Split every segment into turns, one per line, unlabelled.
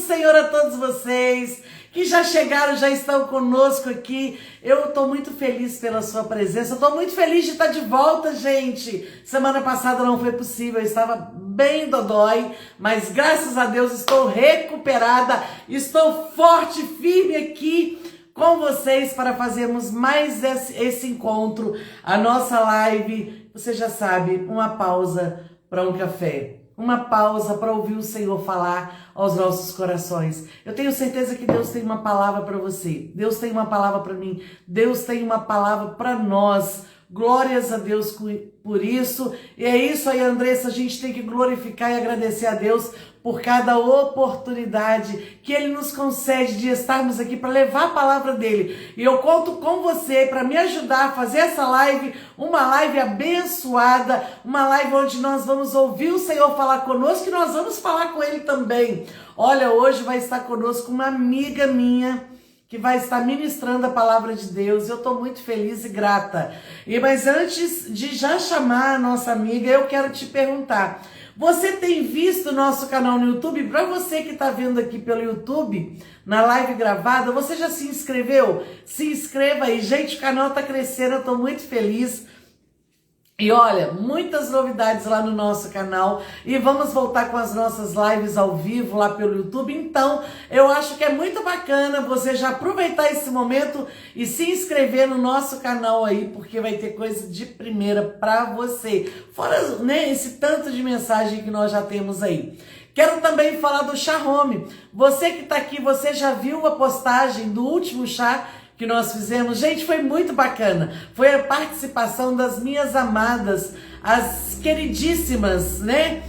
Senhor a todos vocês que já chegaram, já estão conosco aqui. Eu estou muito feliz pela sua presença, estou muito feliz de estar de volta, gente. Semana passada não foi possível, eu estava bem dodói, mas graças a Deus estou recuperada, estou forte, firme aqui com vocês para fazermos mais esse encontro, a nossa live. Você já sabe, uma pausa para um café. Uma pausa para ouvir o Senhor falar aos nossos corações. Eu tenho certeza que Deus tem uma palavra para você. Deus tem uma palavra para mim. Deus tem uma palavra para nós. Glórias a Deus por isso. E é isso aí, Andressa. A gente tem que glorificar e agradecer a Deus por cada oportunidade que Ele nos concede de estarmos aqui para levar a palavra dEle. E eu conto com você para me ajudar a fazer essa live, uma live abençoada, uma live onde nós vamos ouvir o Senhor falar conosco e nós vamos falar com Ele também. Olha, hoje vai estar conosco uma amiga minha que vai estar ministrando a palavra de Deus. Eu estou muito feliz e grata. Mas antes de já chamar a nossa amiga, eu quero te perguntar: você tem visto o nosso canal no YouTube? Para você que está vendo aqui pelo YouTube, na live gravada, você já se inscreveu? Se inscreva aí. Gente, o canal está crescendo, eu estou muito feliz. E olha, muitas novidades lá no nosso canal, e vamos voltar com as nossas lives ao vivo lá pelo YouTube. Então, eu acho que é muito bacana você já aproveitar esse momento e se inscrever no nosso canal aí, porque vai ter coisa de primeira para você. Fora, né, esse tanto de mensagem que nós já temos aí. Quero também falar do Chá Home. Você que está aqui, você já viu a postagem do último chá que nós fizemos? Gente, foi muito bacana. Foi a participação das minhas amadas, as queridíssimas, né?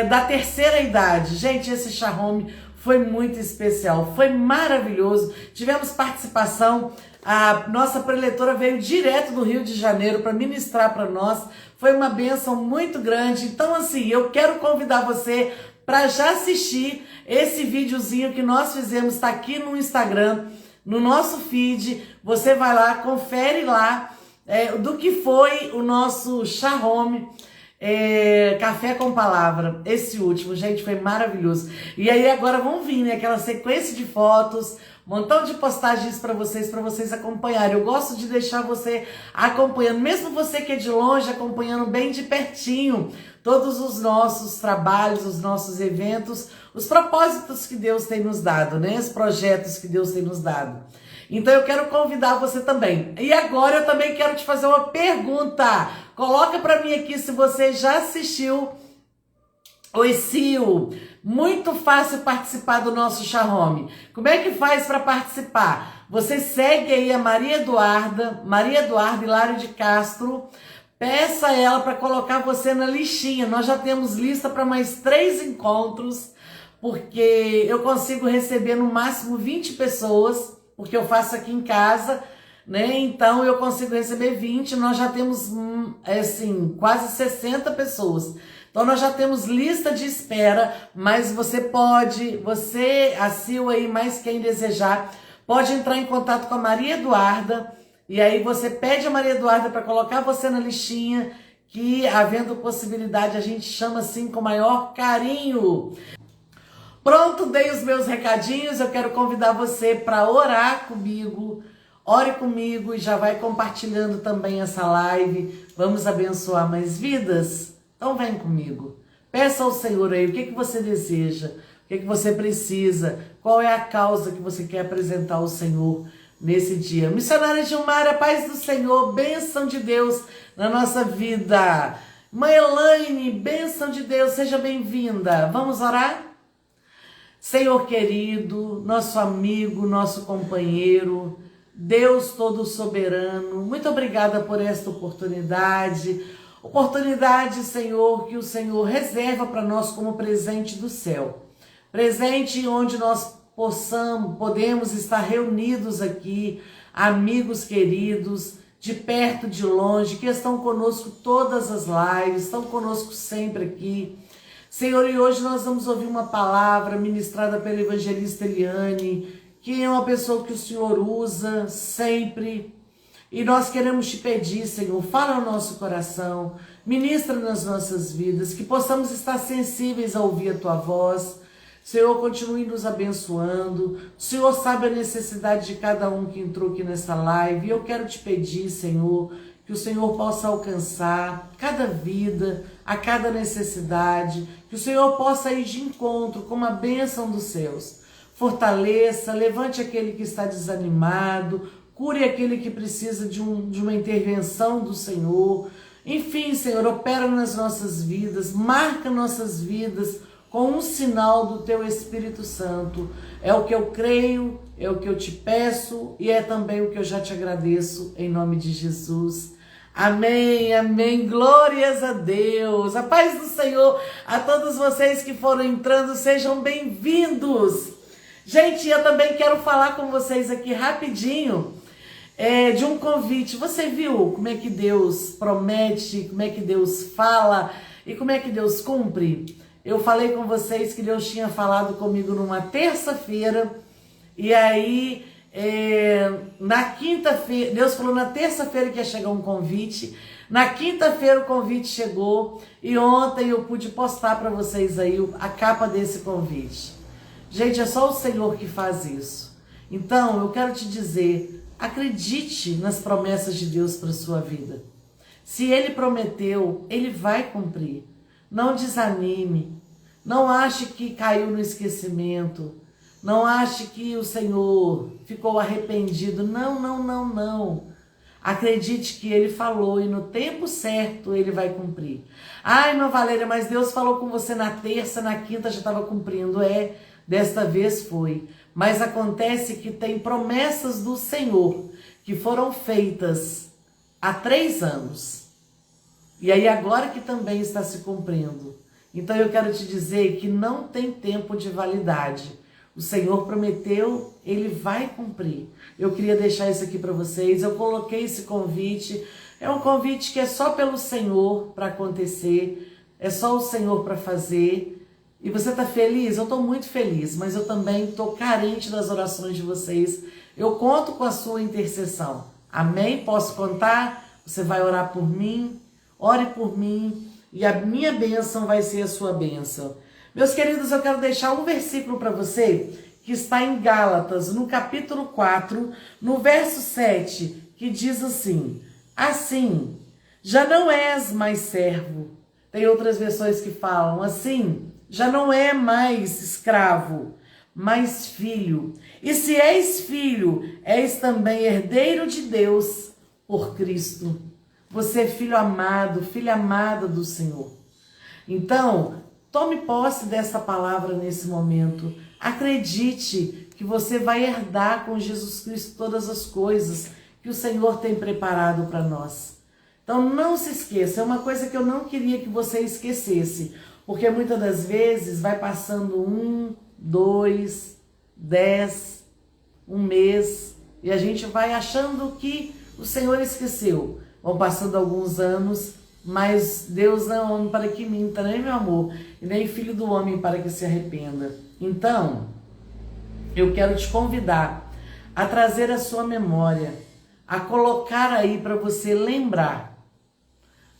Da terceira idade. Gente, esse Chá Home foi muito especial, foi maravilhoso. Tivemos participação, a nossa preletora veio direto do Rio de Janeiro para ministrar para nós. Foi uma bênção muito grande. Então, assim, eu quero convidar você para já assistir esse videozinho que nós fizemos, está aqui no Instagram, no nosso feed. Você vai lá, confere lá do que foi o nosso Chá Home, Café com Palavra, esse último. Gente, foi maravilhoso. E aí agora vão vir, né, aquela sequência de fotos, um montão de postagens para vocês acompanharem. Eu gosto de deixar você acompanhando, mesmo você que é de longe, acompanhando bem de pertinho todos os nossos trabalhos, os nossos eventos, os propósitos que Deus tem nos dado, né? Os projetos que Deus tem nos dado. Então eu quero convidar você também. E agora eu também quero te fazer uma pergunta. Coloca para mim aqui se você já assistiu o ECIO. Muito fácil participar do nosso Chá Home. Como é que faz para participar? Você segue aí a Maria Eduarda Hilário de Castro. Peça ela para colocar você na listinha. Nós já temos lista para mais 3 encontros, porque eu consigo receber no máximo 20 pessoas, porque eu faço aqui em casa, né? Então eu consigo receber 20. Nós já temos assim, quase 60 pessoas. Então nós já temos lista de espera, mas você, a Sil aí, mais quem desejar, pode entrar em contato com a Maria Eduarda. E aí você pede a Maria Eduarda para colocar você na listinha, que, havendo possibilidade, a gente chama assim com o maior carinho. Pronto, dei os meus recadinhos. Eu quero convidar você para orar comigo. Ore comigo e já vai compartilhando também essa live. Vamos abençoar mais vidas? Então vem comigo. Peça ao Senhor aí o que você deseja, o que você precisa, qual é a causa que você quer apresentar ao Senhor nesse dia. Missionária Gilmara, paz do Senhor, bênção de Deus na nossa vida. Mãe Elaine, bênção de Deus, seja bem-vinda. Vamos orar? Senhor querido, nosso amigo, nosso companheiro, Deus todo soberano, muito obrigada por esta oportunidade, Senhor, que o Senhor reserva para nós como presente do céu. Presente onde nós podemos estar reunidos aqui, amigos queridos, de perto, de longe, que estão conosco todas as lives, estão conosco sempre aqui. Senhor, e hoje nós vamos ouvir uma palavra ministrada pela evangelista Eliane, que é uma pessoa que o Senhor usa sempre. E nós queremos te pedir, Senhor, fala ao nosso coração, ministra nas nossas vidas, que possamos estar sensíveis a ouvir a tua voz. Senhor, continue nos abençoando. O Senhor sabe a necessidade de cada um que entrou aqui nessa live. E eu quero te pedir, Senhor, que o Senhor possa alcançar cada vida, a cada necessidade. Que o Senhor possa ir de encontro com uma bênção dos céus. Fortaleça, levante aquele que está desanimado, cure aquele que precisa de uma intervenção do Senhor. Enfim, Senhor, opera nas nossas vidas, marca nossas vidas com um sinal do Teu Espírito Santo. É o que eu creio, é o que eu te peço e é também o que eu já te agradeço, em nome de Jesus. Amém, amém, glórias a Deus. A paz do Senhor a todos vocês que foram entrando, sejam bem-vindos. Gente, eu também quero falar com vocês aqui rapidinho de um convite. Você viu como é que Deus promete, como é que Deus fala e como é que Deus cumpre? Eu falei com vocês que Deus tinha falado comigo numa terça-feira e aí na quinta-feira, Deus falou na terça-feira que ia chegar um convite. Na quinta-feira o convite chegou e ontem eu pude postar para vocês aí a capa desse convite. Gente, é só o Senhor que faz isso. Então, eu quero te dizer, acredite nas promessas de Deus para a sua vida. Se Ele prometeu, Ele vai cumprir. Não desanime. Não ache que caiu no esquecimento. Não ache que o Senhor ficou arrependido. Não, não, não, não. Acredite que Ele falou e no tempo certo Ele vai cumprir. Ai, irmã Valéria, mas Deus falou com você na terça, na quinta já estava cumprindo. Desta vez foi. Mas acontece que tem promessas do Senhor que foram feitas há 3 anos. E aí agora que também está se cumprindo. Então eu quero te dizer que não tem tempo de validade. O Senhor prometeu, Ele vai cumprir. Eu queria deixar isso aqui para vocês. Eu coloquei esse convite. É um convite que é só pelo Senhor para acontecer. É só o Senhor para fazer. E você está feliz? Eu estou muito feliz, mas eu também estou carente das orações de vocês. Eu conto com a sua intercessão. Amém? Posso contar? Você vai orar por mim? Ore por mim e a minha bênção vai ser a sua bênção. Meus queridos, eu quero deixar um versículo para você que está em Gálatas, no capítulo 4, no verso 7, que diz assim: assim, já não és mais servo. Tem outras versões que falam assim, já não é mais escravo, mas filho. E se és filho, és também herdeiro de Deus por Cristo. Você é filho amado, filha amada do Senhor. Então, tome posse dessa palavra nesse momento. Acredite que você vai herdar com Jesus Cristo todas as coisas que o Senhor tem preparado para nós. Então, não se esqueça. É uma coisa que eu não queria que você esquecesse. Porque muitas das vezes vai passando 1, 2, 10, um mês, e a gente vai achando que o Senhor esqueceu. Vão passando alguns anos, mas Deus não é homem para que minta, nem meu amor, e nem filho do homem para que se arrependa. Então, eu quero te convidar a trazer a sua memória, a colocar aí para você lembrar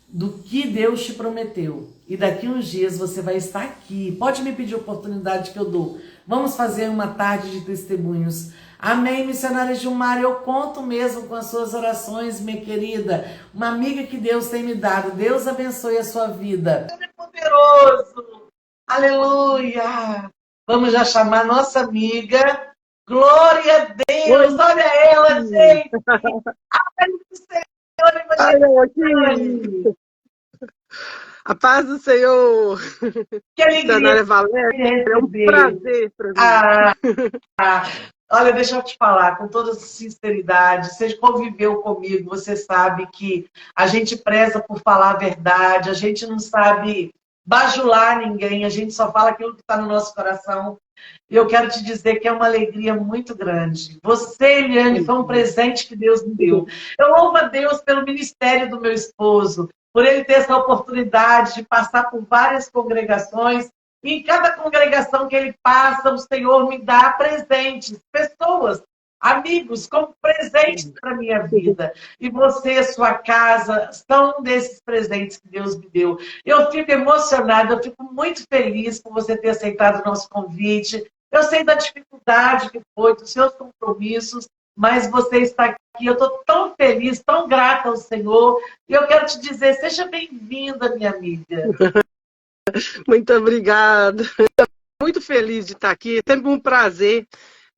do que Deus te prometeu. E daqui uns dias você vai estar aqui. Pode me pedir a oportunidade que eu dou. Vamos fazer uma tarde de testemunhos. Amém, missionária Gilmar. Eu conto mesmo com as suas orações, minha querida. Uma amiga que Deus tem me dado. Deus abençoe a sua vida. Deus é poderoso. Aleluia. Vamos já chamar nossa amiga. Glória a Deus. Olha ela, gente.
A paz do Senhor.
Que alegria.
Valéria, é um prazer para mim.
Olha, deixa eu te falar com toda sinceridade. Você conviveu comigo, você sabe que a gente preza por falar a verdade, a gente não sabe bajular ninguém, a gente só fala aquilo que está no nosso coração. E eu quero te dizer que é uma alegria muito grande. Você, Eliane, foi um presente que Deus me deu. Eu louvo a Deus pelo ministério do meu esposo, por ele ter essa oportunidade de passar por várias congregações. E em cada congregação que ele passa, o Senhor me dá presentes, pessoas amigos, como presentes para a minha vida. E você, sua casa, são um desses presentes que Deus me deu. Eu fico emocionada, eu fico muito feliz por você ter aceitado o nosso convite. Eu sei da dificuldade que foi, dos seus compromissos, mas você está aqui. Eu estou tão feliz, tão grata ao Senhor. E eu quero te dizer, seja bem-vinda, minha amiga.
Muito obrigada. Muito feliz de estar aqui. É sempre um prazer.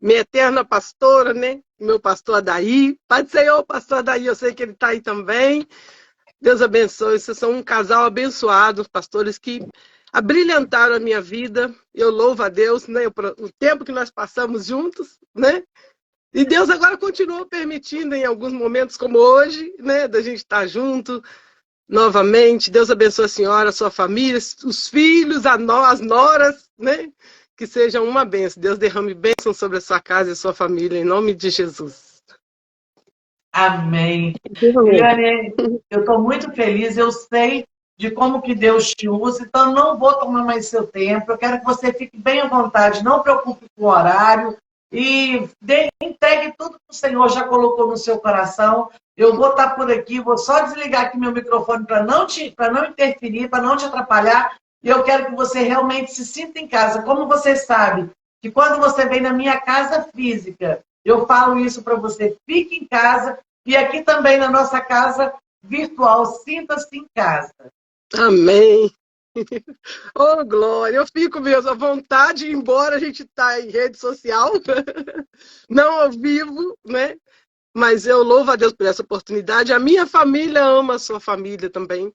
Minha eterna pastora, né? Meu pastor Adair. Pai do Senhor, pastor Adair, eu sei que ele está aí também. Deus abençoe. Vocês são um casal abençoado, pastores que abrilhantaram a minha vida. Eu louvo a Deus, né? O tempo que nós passamos juntos, né? E Deus agora continua permitindo, em alguns momentos como hoje, né? Da gente estar junto novamente. Deus abençoe a senhora, a sua família, os filhos, as noras, né? Que sejam uma bênção. Deus derrame bênção sobre a sua casa e a sua família, em nome de Jesus.
Amém. Eliane, eu estou muito feliz, eu sei de como que Deus te usa, então não vou tomar mais seu tempo, eu quero que você fique bem à vontade, não preocupe com o horário e entregue tudo que o Senhor já colocou no seu coração. Eu vou estar por aqui, vou só desligar aqui meu microfone para não interferir, para não te atrapalhar, e eu quero que você realmente se sinta em casa. Como você sabe que quando você vem na minha casa física, eu falo isso para você, fique em casa, e aqui também na nossa casa virtual, sinta-se em casa.
Amém. Oh, glória, eu fico mesmo à vontade, embora a gente está em rede social, não ao vivo, né? Mas eu louvo a Deus por essa oportunidade. A minha família ama a sua família também.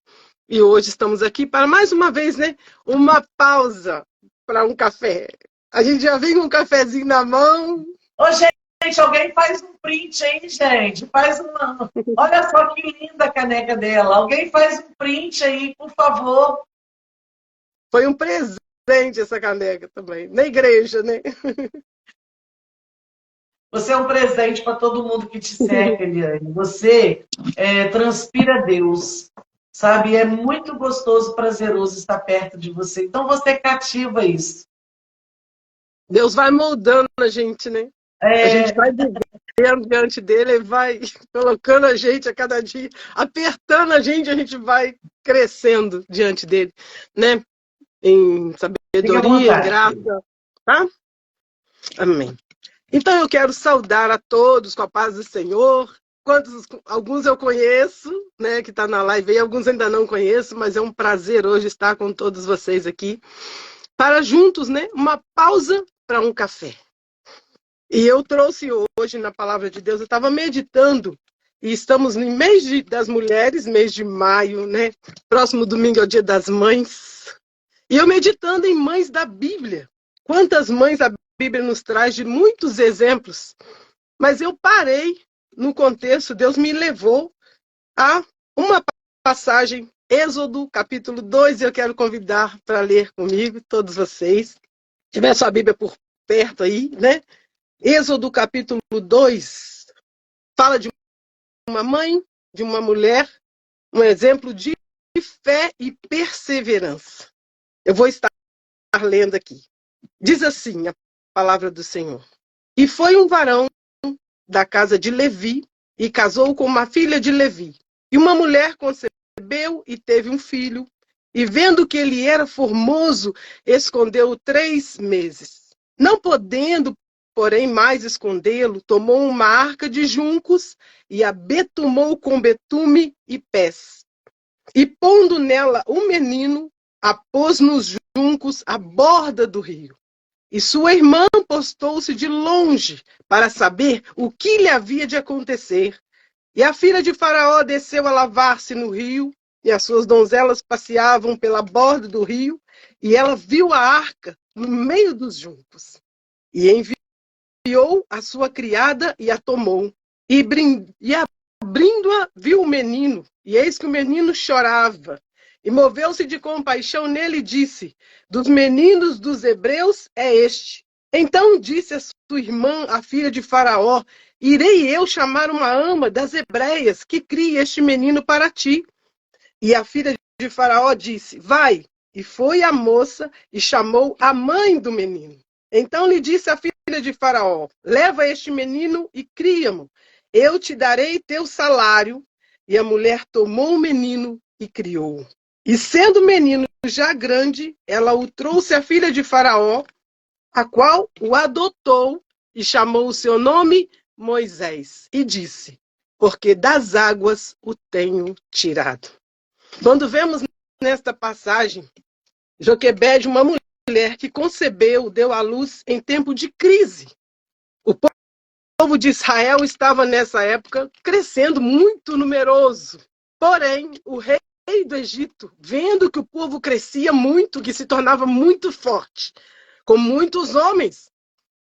E hoje estamos aqui para mais uma vez, né? Uma pausa para um café. A gente já vem com um cafezinho na mão.
Ô, gente, alguém faz um print aí, gente. Faz uma. Olha só que linda a caneca dela. Alguém faz um print aí, por favor.
Foi um presente essa caneca também, na igreja, né?
Você é um presente para todo mundo que te cerca, Eliane. Você transpira Deus, sabe? É muito gostoso, prazeroso estar perto de você. Então você cativa isso.
Deus vai moldando a gente, né? A gente vai vivendo diante dele, ele vai colocando a gente a cada dia, apertando a gente vai crescendo diante dele, né? Em sabedoria, em graça. Tá? Amém. Então eu quero saudar a todos com a paz do Senhor. Alguns eu conheço, né, que está na live aí, alguns ainda não conheço, mas é um prazer hoje estar com todos vocês aqui, para juntos, né, uma pausa para um café. E eu trouxe hoje na Palavra de Deus, eu estava meditando, e estamos no mês das mulheres, mês de maio, né, próximo domingo é o Dia das Mães, e eu meditando em mães da Bíblia. Quantas mães a Bíblia nos traz de muitos exemplos, mas eu parei no contexto, Deus me levou a uma passagem, Êxodo, capítulo 2, e eu quero convidar para ler comigo, todos vocês. Se tiver sua Bíblia por perto aí, né? Êxodo, capítulo 2, fala de uma mãe, de uma mulher, um exemplo de fé e perseverança. Eu vou estar lendo aqui. Diz assim a palavra do Senhor. E foi um varão da casa de Levi e casou com uma filha de Levi. E uma mulher concebeu e teve um filho. E vendo que ele era formoso, escondeu-o 3 meses. Não podendo, porém, mais escondê-lo, tomou uma arca de juncos e a betumou com betume e pés. E pondo nela o menino, a pôs nos juncos à borda do rio. E sua irmã postou-se de longe para saber o que lhe havia de acontecer. E a filha de Faraó desceu a lavar-se no rio, e as suas donzelas passeavam pela borda do rio, e ela viu a arca no meio dos juncos. E enviou a sua criada e a tomou. E abrindo-a, viu o menino, e eis que o menino chorava. E moveu-se de compaixão nele e disse: dos meninos dos hebreus é este. Então disse a sua irmã, a filha de Faraó: irei eu chamar uma ama das hebreias que crie este menino para ti. E a filha de Faraó disse: vai. E foi a moça e chamou a mãe do menino. Então lhe disse a filha filha de Faraó: leva este menino e cria-mo. Eu te darei teu salário. E a mulher tomou o menino e criou-o. E sendo o menino já grande, ela o trouxe à filha de Faraó, a qual o adotou e chamou o seu nome Moisés. E disse: porque das águas o tenho tirado. Quando vemos nesta passagem, Joquebede, uma mulher que concebeu, deu à luz em tempo de crise. O povo de Israel estava nessa época crescendo muito numeroso. Porém, o rei do Egito, vendo que o povo crescia muito, que se tornava muito forte, com muitos homens,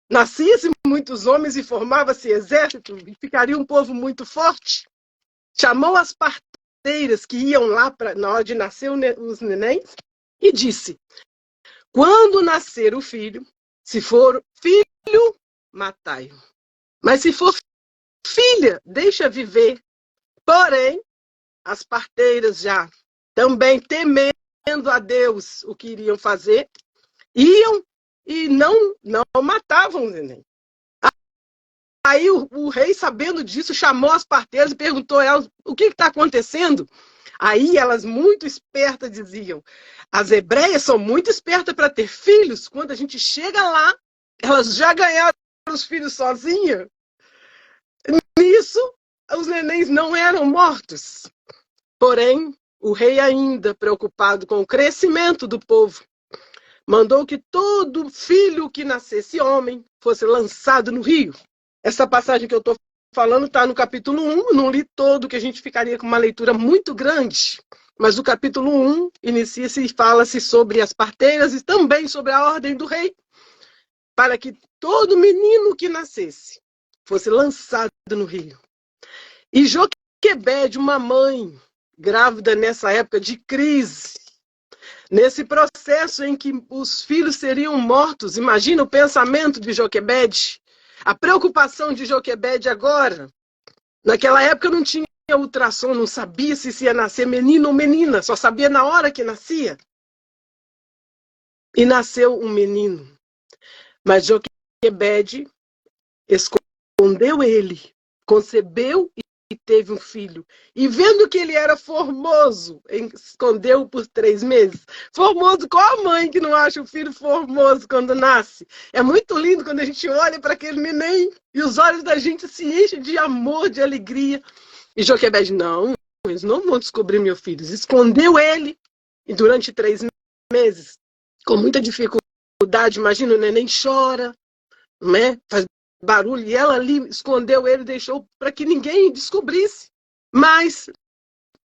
nascia-se muitos homens e formava-se exército, e ficaria um povo muito forte, chamou as parteiras que iam lá na hora de nascer os nenéns e disse: quando nascer o filho, se for filho, matai-o. Mas se for filha, deixa viver. Porém, as parteiras já, também temendo a Deus o que iriam fazer, iam e não matavam o neném. Aí o rei, sabendo disso, chamou as parteiras e perguntou a elas: o que está acontecendo? Aí elas, muito espertas, diziam: as hebreias são muito espertas para ter filhos. Quando a gente chega lá, elas já ganharam os filhos sozinhas. Nisso, os nenéns não eram mortos. Porém, o rei, ainda preocupado com o crescimento do povo, mandou que todo filho que nascesse homem fosse lançado no rio. Essa passagem que eu estou falando está no capítulo 1, não li todo, que a gente ficaria com uma leitura muito grande. Mas o capítulo 1 inicia-se e fala-se sobre as parteiras e também sobre a ordem do rei, para que todo menino que nascesse fosse lançado no rio. E Joquebede, uma mãe grávida nessa época de crise, nesse processo em que os filhos seriam mortos, imagina o pensamento de Joquebede, a preocupação de Joquebede agora. Naquela época não tinha ultrassom, não sabia se ia nascer menino ou menina, só sabia na hora que nascia. E nasceu um menino. Mas Joquebede escondeu ele, concebeu e teve um filho. E vendo que ele era formoso, escondeu por 3 meses. Formoso, qual a mãe que não acha o filho formoso quando nasce? É muito lindo quando a gente olha para aquele neném e os olhos da gente se enchem de amor, de alegria. E Joquebede: não, eles não vão descobrir meu filho. Escondeu ele e durante 3 meses, com muita dificuldade, imagina, o neném chora, né? Faz barulho, e ela ali escondeu ele, deixou para que ninguém descobrisse. Mas,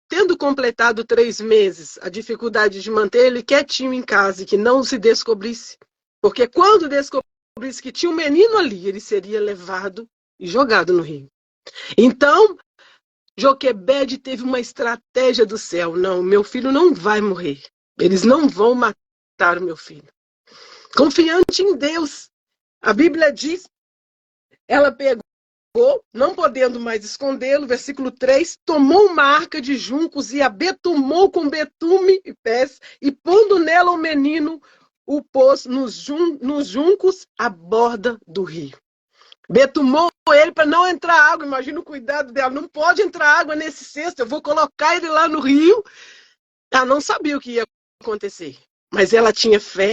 tendo completado 3 meses, a dificuldade de manter ele quietinho em casa e que não se descobrisse, porque quando descobrisse que tinha um menino ali, ele seria levado e jogado no rio. Então, Joquebede teve uma estratégia do céu: não, meu filho não vai morrer, eles não vão matar o meu filho. Confiante em Deus, a Bíblia diz, ela pegou, não podendo mais escondê-lo, versículo 3, tomou uma arca de juncos e a betumou com betume e pés, e pondo nela o menino, o pôs nos juncos à borda do rio. Betumou ele para não entrar água, imagina o cuidado dela, não pode entrar água nesse cesto, eu vou colocar ele lá no rio. Ela não sabia o que ia acontecer, mas ela tinha fé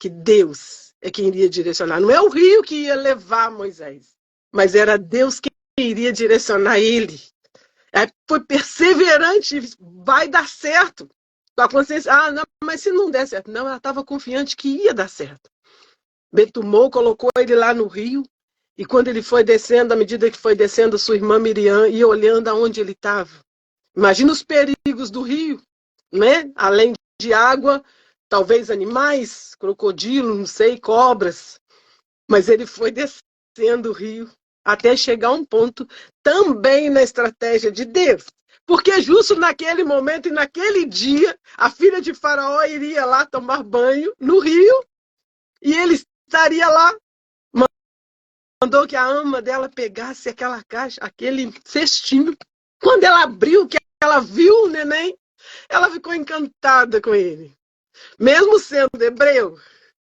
que Deus é quem iria direcionar. Não é o rio que ia levar Moisés, mas era Deus que iria direcionar ele. Aí foi perseverante, vai dar certo. Com a consciência, não, mas se não der certo. Não, ela estava confiante que ia dar certo. Betumou, colocou ele lá no rio, e quando ele foi descendo, à medida que foi descendo, sua irmã Miriam ia olhando aonde ele estava. Imagina os perigos do rio, né? Além de água, talvez animais, crocodilo, não sei, cobras. Mas ele foi descendo o rio até chegar a um ponto também na estratégia de Deus. Porque justo naquele momento e naquele dia, a filha de Faraó iria lá tomar banho no rio e ele estaria lá. Mandou que a ama dela pegasse aquela caixa, aquele cestinho. Quando ela abriu, que ela viu o neném, ela ficou encantada com ele. Mesmo sendo hebreu,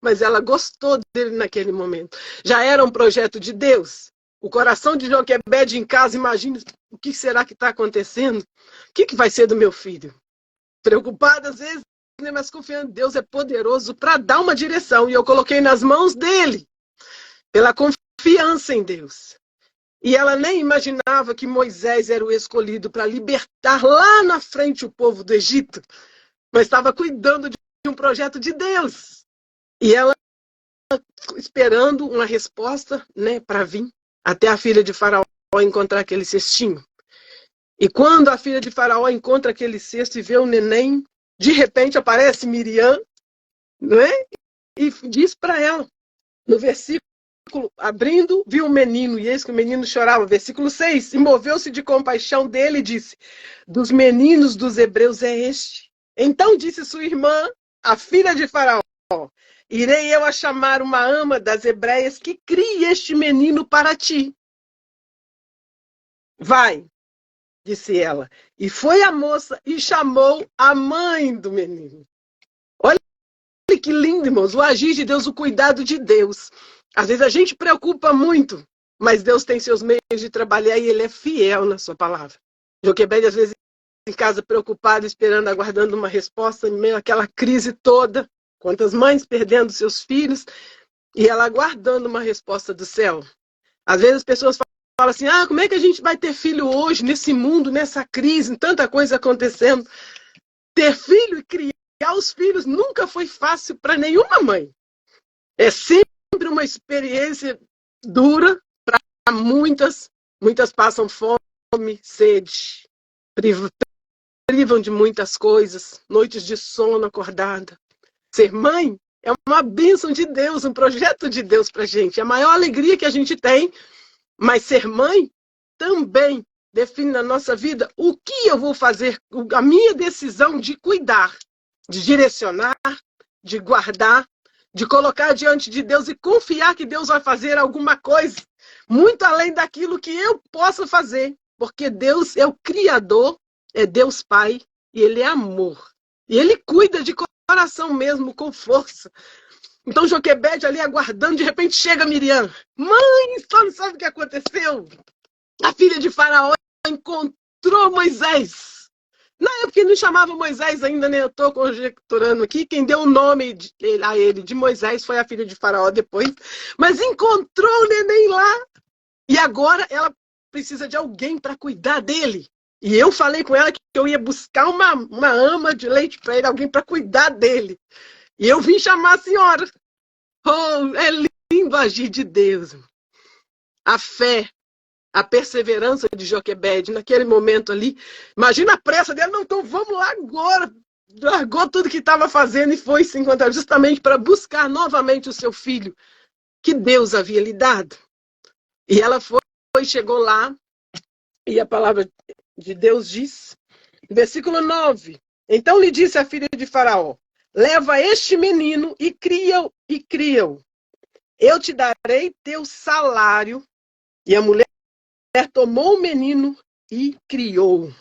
mas ela gostou dele naquele momento. Já era um projeto de Deus. O coração de Joquebede em casa, imagina, o que será que está acontecendo? O que vai ser do meu filho? Preocupada às vezes, né, mas confiando, Deus é poderoso para dar uma direção. E eu coloquei nas mãos dele, pela confiança em Deus. E ela nem imaginava que Moisés era o escolhido para libertar lá na frente o povo do Egito, mas estava cuidando de um projeto de Deus. E ela esperando uma resposta, né, para vir até a filha de Faraó encontrar aquele cestinho. E quando a filha de Faraó encontra aquele cesto e vê o neném, de repente aparece Miriam, né, e diz para ela, no versículo, abrindo, viu o menino, e eis que o menino chorava. Versículo 6, e moveu-se de compaixão dele e disse, dos meninos dos hebreus é este. Então disse sua irmã, a filha de Faraó, irei eu a chamar uma ama das hebreias que crie este menino para ti. Vai, disse ela. E foi a moça e chamou a mãe do menino. Olha que lindo, irmãos, o agir de Deus, o cuidado de Deus. Às vezes a gente preocupa muito, mas Deus tem seus meios de trabalhar e Ele é fiel na sua palavra. Joquebede, às vezes, em casa, preocupado, esperando, aguardando uma resposta, em meio àquela crise toda. Quantas mães perdendo seus filhos, e ela aguardando uma resposta do céu. Às vezes as pessoas falam assim, como é que a gente vai ter filho hoje, nesse mundo, nessa crise, tanta coisa acontecendo? Ter filho e criar os filhos nunca foi fácil para nenhuma mãe. É sempre uma experiência dura para muitas. Muitas passam fome, sede, privam de muitas coisas, noites de sono acordada. Ser mãe é uma bênção de Deus, um projeto de Deus para a gente. É a maior alegria que a gente tem, mas ser mãe também define na nossa vida o que eu vou fazer, a minha decisão de cuidar, de direcionar, de guardar, de colocar diante de Deus e confiar que Deus vai fazer alguma coisa, muito além daquilo que eu possa fazer, porque Deus é o Criador, é Deus Pai, e Ele é amor. E Ele cuida de coração mesmo, com força. Então Joquebede ali aguardando, de repente chega Miriam. Mãe, só não sabe o que aconteceu? A filha de Faraó encontrou Moisés. Na época ele não chamava Moisés ainda, né? Eu estou conjecturando aqui. Quem deu o nome a ele de Moisés foi a filha de Faraó depois. Mas encontrou o neném lá. E agora ela precisa de alguém para cuidar dele. E eu falei com ela que eu ia buscar uma ama de leite para ele, alguém para cuidar dele. E eu vim chamar a senhora. Oh, é lindo agir de Deus. A fé, a perseverança de Joquebede naquele momento ali. Imagina a pressa dela. Não, então vamos lá agora. Largou tudo que estava fazendo e foi se encontrar justamente para buscar novamente o seu filho que Deus havia lhe dado. E ela foi, chegou lá e a palavra de Deus diz, versículo 9. Então lhe disse a filha de Faraó, leva este menino e cria-o. Eu te darei teu salário. E a mulher tomou o menino e criou.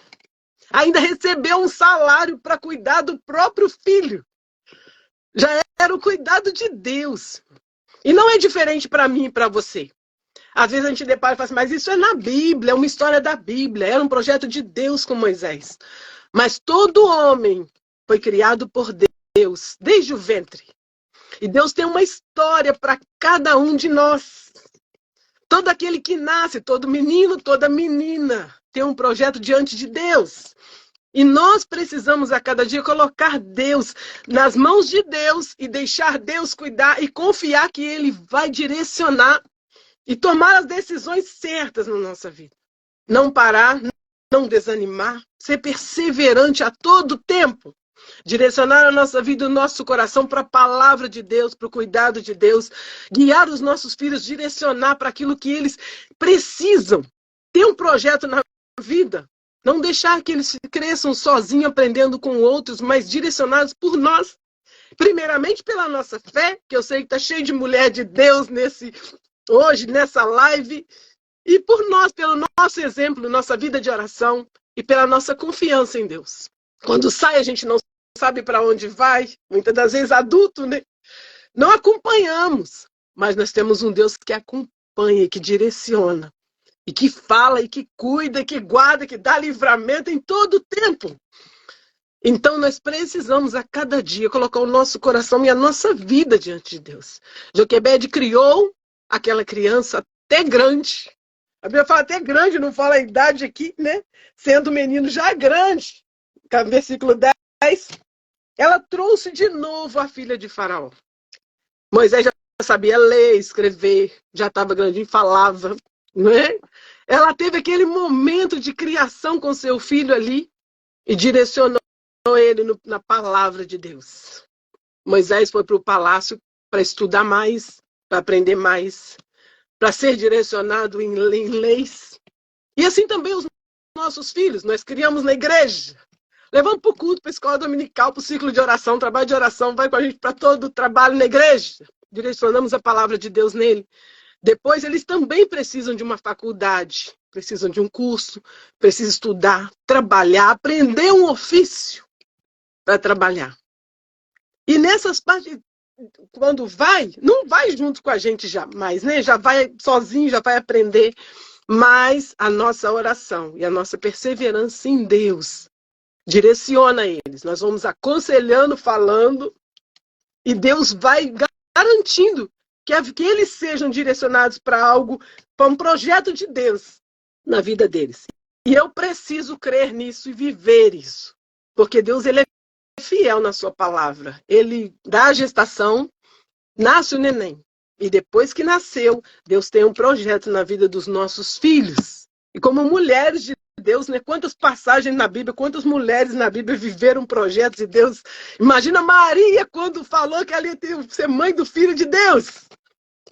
Ainda recebeu um salário para cuidar do próprio filho. Já era o cuidado de Deus. E não é diferente para mim e para você. Às vezes a gente depara e fala assim, mas isso é na Bíblia, é uma história da Bíblia, era um projeto de Deus com Moisés. Mas todo homem foi criado por Deus, desde o ventre. E Deus tem uma história para cada um de nós. Todo aquele que nasce, todo menino, toda menina, tem um projeto diante de Deus. E nós precisamos a cada dia colocar Deus nas mãos de Deus e deixar Deus cuidar e confiar que Ele vai direcionar e tomar as decisões certas na nossa vida. Não parar, não desanimar, ser perseverante a todo tempo. Direcionar a nossa vida, o nosso coração para a palavra de Deus, para o cuidado de Deus. Guiar os nossos filhos, direcionar para aquilo que eles precisam. Ter um projeto na vida. Não deixar que eles cresçam sozinhos, aprendendo com outros, mas direcionados por nós. Primeiramente pela nossa fé, que eu sei que está cheio de mulher de Deus hoje, nessa live. E por nós, pelo nosso exemplo, nossa vida de oração e pela nossa confiança em Deus. Quando sai, a gente não sabe para onde vai, muitas das vezes adulto, né? Não acompanhamos, mas nós temos um Deus que acompanha, que direciona, e que fala, e que cuida, que guarda, que dá livramento em todo o tempo. Então nós precisamos a cada dia colocar o nosso coração e a nossa vida diante de Deus. Joquebede criou aquela criança até grande. A Bíblia fala até grande, não fala a idade aqui, né? Sendo menino já grande. Versículo 10. Ela trouxe de novo a filha de Faraó. Moisés já sabia ler, escrever, já estava grandinho, falava, não é? Ela teve aquele momento de criação com seu filho ali e direcionou ele na palavra de Deus. Moisés foi para o palácio para estudar mais, para aprender mais, para ser direcionado em leis. E assim também os nossos filhos, nós criamos na igreja. Levamos para o culto, para a escola dominical, para o ciclo de oração, trabalho de oração, vai com a gente para todo o trabalho na igreja. Direcionamos a palavra de Deus nele. Depois, eles também precisam de uma faculdade, precisam de um curso, precisam estudar, trabalhar, aprender um ofício para trabalhar. E nessas partes, quando vai, não vai junto com a gente jamais, né? Já vai sozinho, já vai aprender. Mas a nossa oração e a nossa perseverança em Deus direciona eles. Nós vamos aconselhando, falando, e Deus vai garantindo que eles sejam direcionados para algo, para um projeto de Deus na vida deles. E eu preciso crer nisso e viver isso. Porque Deus, ele é fiel na sua palavra. Ele dá a gestação, nasce o neném. E depois que nasceu, Deus tem um projeto na vida dos nossos filhos. E como mulheres de Deus, né? Quantas passagens na Bíblia, quantas mulheres na Bíblia viveram projetos de Deus. Imagina Maria quando falou que ela ia ser mãe do Filho de Deus.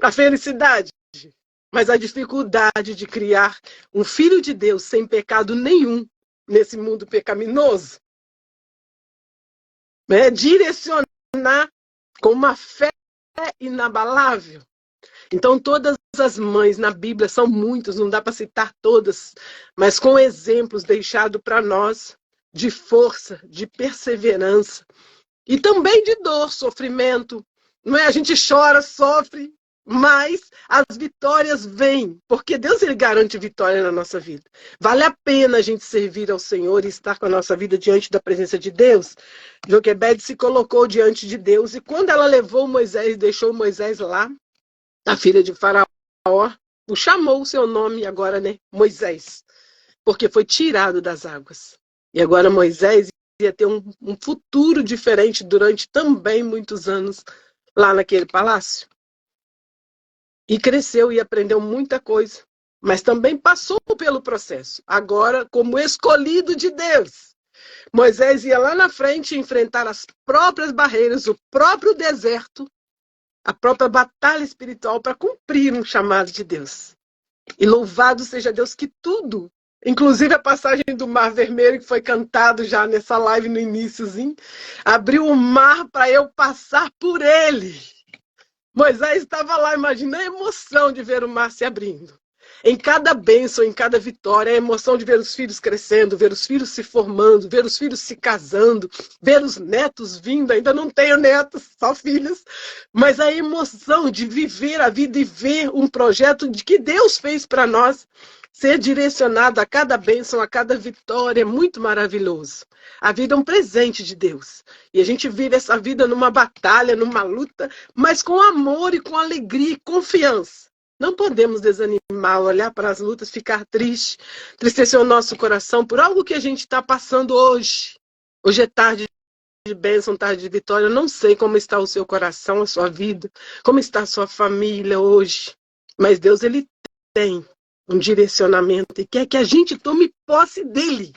A felicidade. Mas a dificuldade de criar um Filho de Deus sem pecado nenhum nesse mundo pecaminoso. Direcionar com uma fé inabalável. Então, todas as mães na Bíblia são muitas, não dá para citar todas, mas com exemplos deixados para nós de força, de perseverança e também de dor, sofrimento. Não é? A gente chora, sofre, mas as vitórias vêm, porque Deus, ele garante vitória na nossa vida. Vale a pena a gente servir ao Senhor e estar com a nossa vida diante da presença de Deus. Joquebede se colocou diante de Deus e quando ela levou Moisés, deixou Moisés lá, a filha de Faraó, chamou o seu nome agora, né? Moisés, porque foi tirado das águas. E agora Moisés ia ter um futuro diferente durante também muitos anos lá naquele palácio. E cresceu e aprendeu muita coisa, mas também passou pelo processo. Agora, como escolhido de Deus, Moisés ia lá na frente enfrentar as próprias barreiras, o próprio deserto, a própria batalha espiritual para cumprir um chamado de Deus. E louvado seja Deus que tudo, inclusive a passagem do Mar Vermelho, que foi cantado já nessa live no iniciozinho, abriu o mar para eu passar por ele. Moisés estava lá, imagina a emoção de ver o mar se abrindo. Em cada bênção, em cada vitória, a emoção de ver os filhos crescendo, ver os filhos se formando, ver os filhos se casando, ver os netos vindo. Ainda não tenho netos, só filhos. Mas a emoção de viver a vida e ver um projeto de que Deus fez para nós ser direcionado a cada bênção, a cada vitória, é muito maravilhoso. A vida é um presente de Deus. E a gente vive essa vida numa batalha, numa luta, mas com amor e com alegria e confiança. Não podemos desanimar, olhar para as lutas, ficar triste, tristecer o nosso coração por algo que a gente está passando hoje. Hoje é tarde de bênção, tarde de vitória. Eu não sei como está o seu coração, a sua vida, como está a sua família hoje. Mas Deus, ele tem um direcionamento e quer que a gente tome posse dele.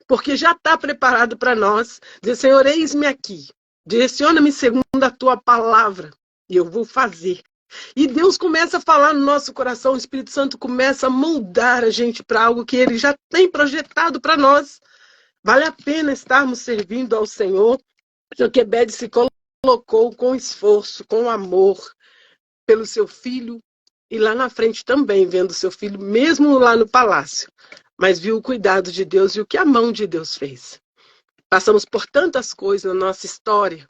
Porque já está preparado para nós. Dizer, Senhor, eis-me aqui. Direciona-me segundo a tua palavra. E eu vou fazer. E Deus começa a falar no nosso coração, o Espírito Santo começa a moldar a gente para algo que ele já tem projetado para nós. Vale a pena estarmos servindo ao Senhor. Joquebede se colocou com esforço, com amor pelo seu filho e lá na frente também vendo seu filho, mesmo lá no palácio, mas viu o cuidado de Deus e o que a mão de Deus fez. Passamos por tantas coisas na nossa história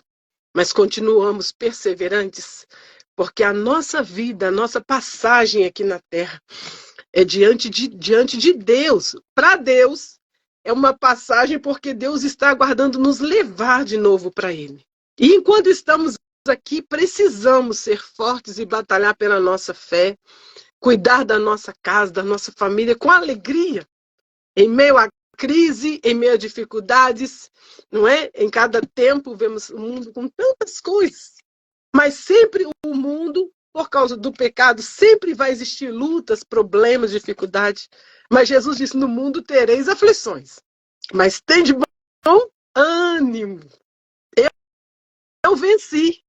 mas continuamos perseverantes, porque a nossa vida, a nossa passagem aqui na Terra é diante de Deus. Para Deus, é uma passagem porque Deus está aguardando nos levar de novo para Ele. E enquanto estamos aqui, precisamos ser fortes e batalhar pela nossa fé, cuidar da nossa casa, da nossa família com alegria, em meio à crise, em meio a dificuldades, não é? Em cada tempo vemos o mundo com tantas coisas, mas sempre o mundo, por causa do pecado, sempre vai existir lutas, problemas, dificuldades. Mas Jesus disse, no mundo tereis aflições, mas tem de bom ânimo. Eu venci.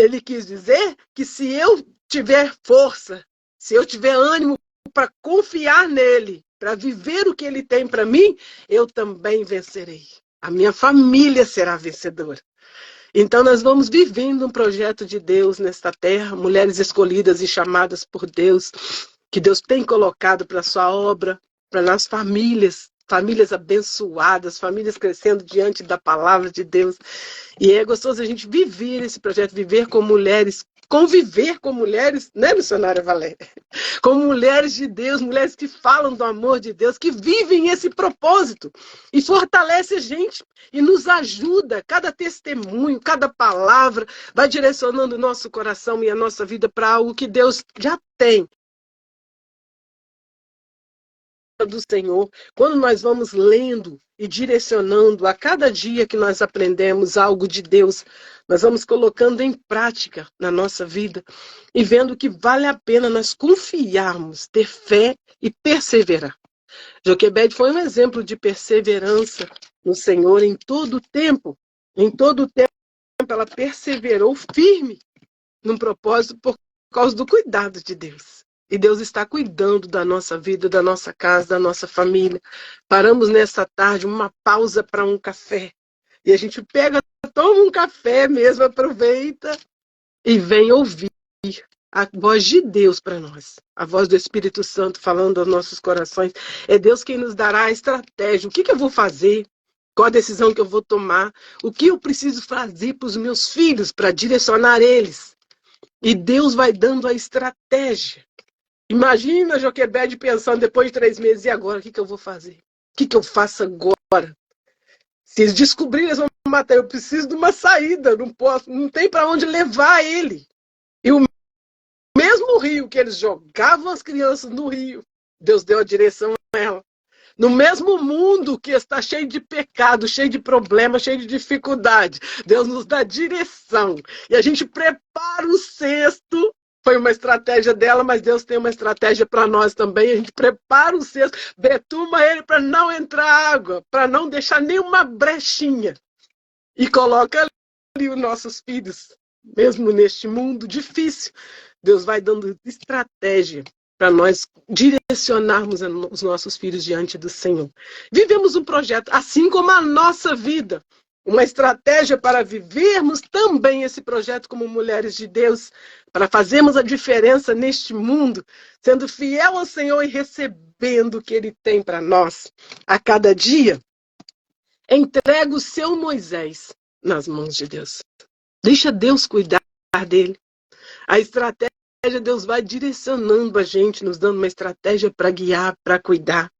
Ele quis dizer que se eu tiver força, se eu tiver ânimo para confiar nele, para viver o que ele tem para mim, eu também vencerei. A minha família será vencedora. Então nós vamos vivendo um projeto de Deus nesta terra, mulheres escolhidas e chamadas por Deus, que Deus tem colocado para a sua obra, para nas famílias, famílias abençoadas, famílias crescendo diante da palavra de Deus. E é gostoso a gente viver esse projeto, viver com mulheres, conviver com mulheres, né, missionária Valéria? Com mulheres de Deus, mulheres que falam do amor de Deus, que vivem esse propósito e fortalece a gente e nos ajuda. Cada testemunho, cada palavra vai direcionando o nosso coração e a nossa vida para algo que Deus já tem do Senhor. Quando nós vamos lendo e direcionando a cada dia que nós aprendemos algo de Deus, nós vamos colocando em prática na nossa vida e vendo que vale a pena nós confiarmos, ter fé e perseverar. Joquebede foi um exemplo de perseverança no Senhor em todo o tempo. Em todo o tempo ela perseverou firme num propósito por causa do cuidado de Deus. E Deus está cuidando da nossa vida, da nossa casa, da nossa família. Paramos nessa tarde, uma pausa para um café. E a gente pega, toma um café mesmo, aproveita e vem ouvir a voz de Deus para nós. A voz do Espírito Santo falando aos nossos corações. É Deus quem nos dará a estratégia. O que eu vou fazer? Qual a decisão que eu vou tomar? O que eu preciso fazer para os meus filhos, para direcionar eles? E Deus vai dando a estratégia. Imagina a Joquebede pensando depois de 3 meses, e agora? O que eu vou fazer? O que eu faço agora? Se eles descobrirem, eles vão me matar. Eu preciso de uma saída, não posso, não tem para onde levar ele. E o mesmo rio que eles jogavam as crianças no rio, Deus deu a direção a ela. No mesmo mundo que está cheio de pecado, cheio de problemas, cheio de dificuldade, Deus nos dá direção. E a gente prepara o cesto. Foi uma estratégia dela, mas Deus tem uma estratégia para nós também. A gente prepara o cesto, betuma ele para não entrar água, para não deixar nenhuma brechinha. E coloca ali os nossos filhos, mesmo neste mundo difícil. Deus vai dando estratégia para nós direcionarmos os nossos filhos diante do Senhor. Vivemos um projeto, assim como a nossa vida. Uma estratégia para vivermos também esse projeto como mulheres de Deus, para fazermos a diferença neste mundo, sendo fiel ao Senhor e recebendo o que Ele tem para nós a cada dia. Entrega o seu Moisés nas mãos de Deus. Deixa Deus cuidar dele. A estratégia, Deus vai direcionando a gente, nos dando uma estratégia para guiar, para cuidar.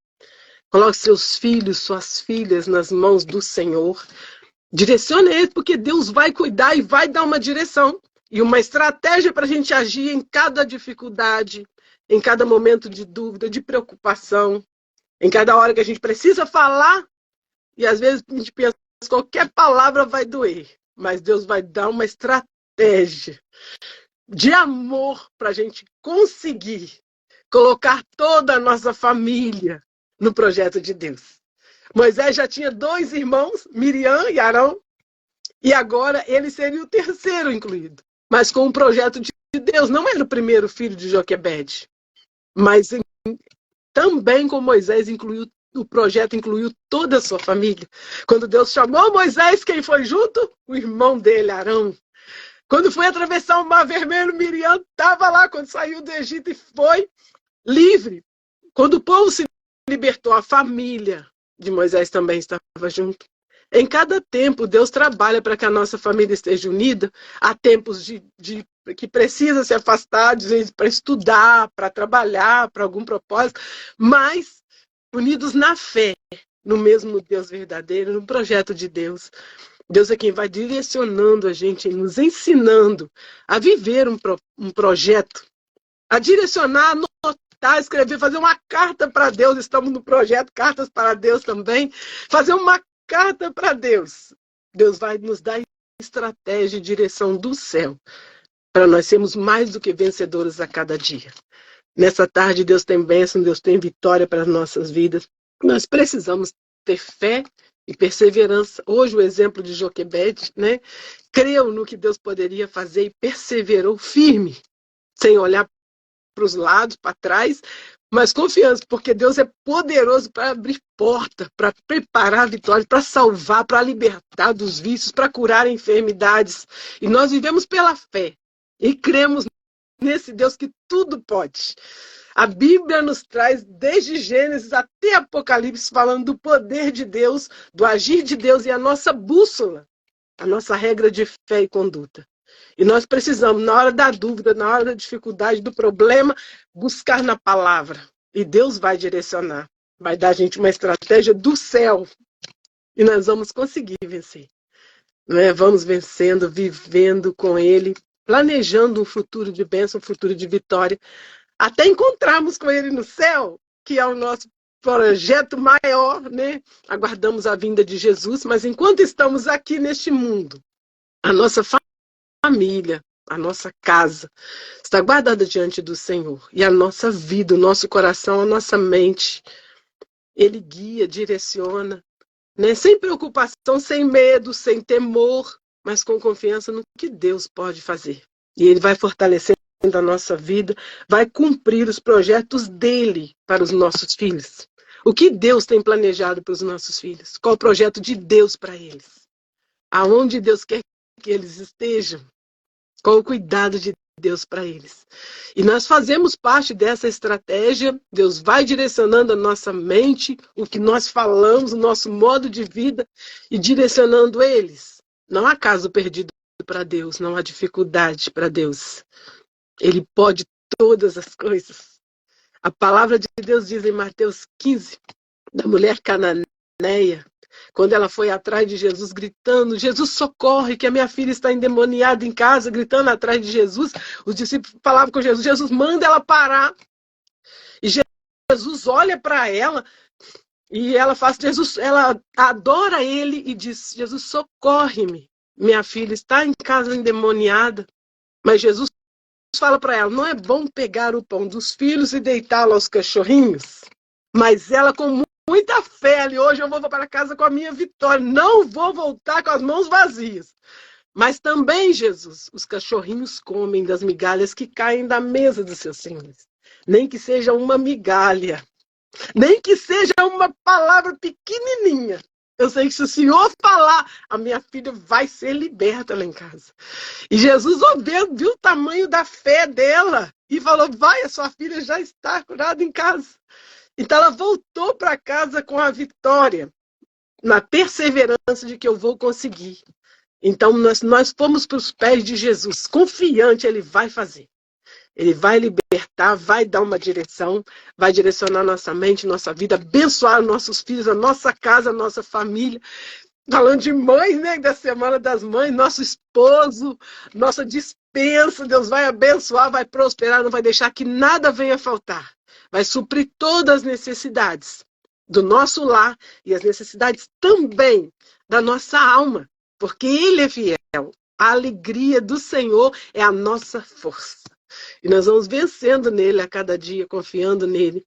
Coloque seus filhos, suas filhas nas mãos do Senhor. Direcione eles, porque Deus vai cuidar e vai dar uma direção. E uma estratégia para a gente agir em cada dificuldade, em cada momento de dúvida, de preocupação, em cada hora que a gente precisa falar. E às vezes a gente pensa que qualquer palavra vai doer. Mas Deus vai dar uma estratégia de amor para a gente conseguir colocar toda a nossa família no projeto de Deus. Moisés já tinha 2 irmãos, Miriam e Arão, e agora ele seria o terceiro incluído. Mas com o projeto de Deus, não era o primeiro filho de Joquebede, mas também com Moisés o projeto incluiu toda a sua família. Quando Deus chamou Moisés, quem foi junto? O irmão dele, Arão. Quando foi atravessar o Mar Vermelho, Miriam estava lá quando saiu do Egito e foi livre. Quando o povo se libertou, a família de Moisés também estava junto. Em cada tempo, Deus trabalha para que a nossa família esteja unida. Há tempos que precisa se afastar, para estudar, para trabalhar, para algum propósito, mas unidos na fé, no mesmo Deus verdadeiro, no projeto de Deus. Deus é quem vai direcionando a gente, nos ensinando a viver um projeto, a direcionar, anotar, escrever, fazer uma carta para Deus. Estamos no projeto Cartas para Deus também. Fazer uma carta para Deus. Deus vai nos dar estratégia e direção do céu para nós sermos mais do que vencedores a cada dia. Nessa tarde, Deus tem bênção, Deus tem vitória para as nossas vidas. Nós precisamos ter fé e perseverança. Hoje, o exemplo de Joquebede, né? Creu no que Deus poderia fazer e perseverou firme, sem olhar para os lados, para trás, mas confiança, porque Deus é poderoso para abrir porta, para preparar a vitória, para salvar, para libertar dos vícios, para curar enfermidades. E nós vivemos pela fé e cremos nesse Deus que tudo pode. A Bíblia nos traz, desde Gênesis até Apocalipse, falando do poder de Deus, do agir de Deus e a nossa bússola, a nossa regra de fé e conduta. E nós precisamos, na hora da dúvida, na hora da dificuldade, do problema, buscar na palavra. E Deus vai direcionar, vai dar a gente uma estratégia do céu. E nós vamos conseguir vencer. Né? Vamos vencendo, vivendo com Ele, planejando um futuro de bênção, um futuro de vitória, até encontrarmos com Ele no céu, que é o nosso projeto maior, né? Aguardamos a vinda de Jesus, mas enquanto estamos aqui neste mundo, a nossa família, a nossa casa está guardada diante do Senhor. E a nossa vida, o nosso coração, a nossa mente, Ele guia, direciona, né? Sem preocupação, sem medo, sem temor, mas com confiança no que Deus pode fazer. E Ele vai fortalecendo a nossa vida, vai cumprir os projetos dEle para os nossos filhos. O que Deus tem planejado para os nossos filhos? Qual o projeto de Deus para eles? Aonde Deus quer que eles estejam? Qual o cuidado de Deus para eles? E nós fazemos parte dessa estratégia. Deus vai direcionando a nossa mente, o que nós falamos, o nosso modo de vida, e direcionando eles. Não há caso perdido para Deus, não há dificuldade para Deus. Ele pode todas as coisas. A palavra de Deus diz em Mateus 15, da mulher cananeia, quando ela foi atrás de Jesus, gritando: Jesus, socorre, que a minha filha está endemoniada em casa, gritando atrás de Jesus. Os discípulos falavam com Jesus: Jesus, manda ela parar. E Jesus olha para ela e ela faz, ela adora ele e diz: Jesus, socorre-me, minha filha está em casa endemoniada. Mas Jesus fala para ela: não é bom pegar o pão dos filhos e deitá-lo aos cachorrinhos? Mas ela, com muita fé ali, hoje eu vou para casa com a minha vitória, não vou voltar com as mãos vazias. Mas também, Jesus, os cachorrinhos comem das migalhas que caem da mesa dos seus senhores. Nem que seja uma migalha, nem que seja uma palavra pequenininha. Eu sei que se o Senhor falar, a minha filha vai ser liberta lá em casa. E Jesus viu o tamanho da fé dela e falou: vai, a sua filha já está curada em casa. Então ela voltou para casa com a vitória, na perseverança de que eu vou conseguir. Então nós fomos para os pés de Jesus, confiante, Ele vai fazer. Ele vai libertar, vai dar uma direção, vai direcionar nossa mente, nossa vida, abençoar nossos filhos, a nossa casa, a nossa família. Falando de mães, né, da Semana das Mães, nosso esposo, nossa dispensa, Deus vai abençoar, vai prosperar, não vai deixar que nada venha faltar. Vai suprir todas as necessidades do nosso lar e as necessidades também da nossa alma, porque Ele é fiel. A alegria do Senhor é a nossa força. E nós vamos vencendo nele a cada dia, confiando nele.